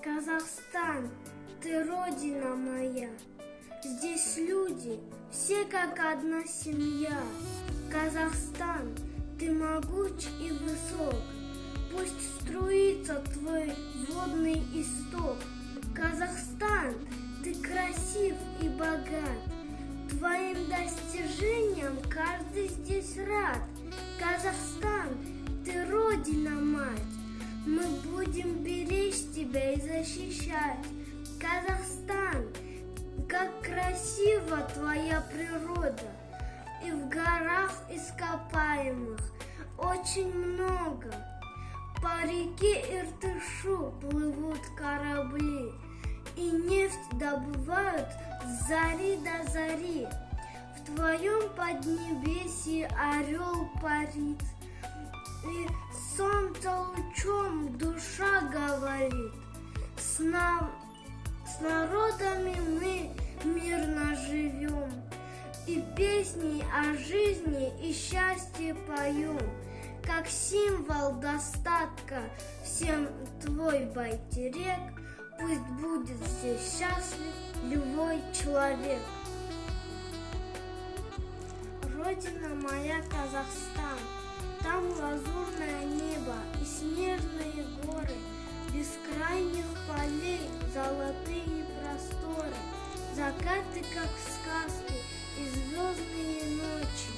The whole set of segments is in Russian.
Казахстан, ты родина моя. Здесь люди, все как одна семья. Казахстан, ты могуч и высок. Пусть струится твой водный исток. Казахстан, ты красив и богат. Твоим достижениям каждый здесь рад. Казахстан, ты родина мать. Мы будем беречь тебя и защищать. Казахстан, как красива твоя природа. И в горах ископаемых очень много. По реке Иртышу плывут корабли, и нефть добывают с зари до зари. В твоем поднебесье орел парит, и солнце лучом душа говорит. С народами мы мирно живем, и песни о жизни и счастье поем. Как символ достатка всем твой байтерек, пусть будет здесь счастлив любой человек. Родина моя Казахстан, там лазурное небо и снежные горы, бескрайних полей золотые просторы, закаты как в сказке и звездные ночи,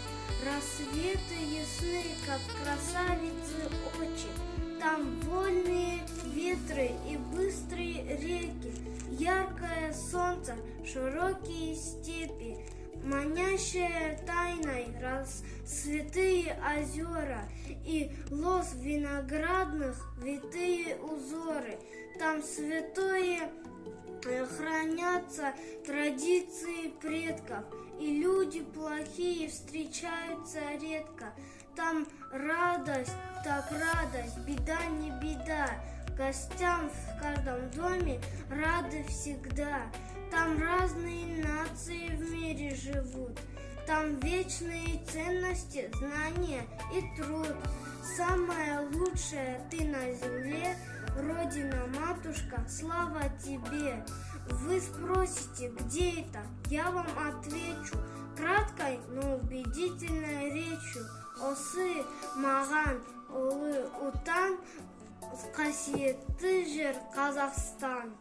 рассветы ясны, как красавицы очи. Там вольные ветры и быстрые реки, яркое солнце, широкие степи, манящая тайной расцветые озера и лоз виноградных витые узоры. Там святое хранятся традиции предков, и люди плохие встречаются редко. Там радость, так радость, беда не беда. Гостям в каждом доме рады всегда. Там разные нации в мире живут. Там вечные ценности, знания и труд. Самое лучшее ты на земле, Родина-матушка, слава тебе! Вы спросите, где это? Я вам отвечу краткой, но убедительной речью. Осы маған ұлы отан, қасиетті жер Казахстан.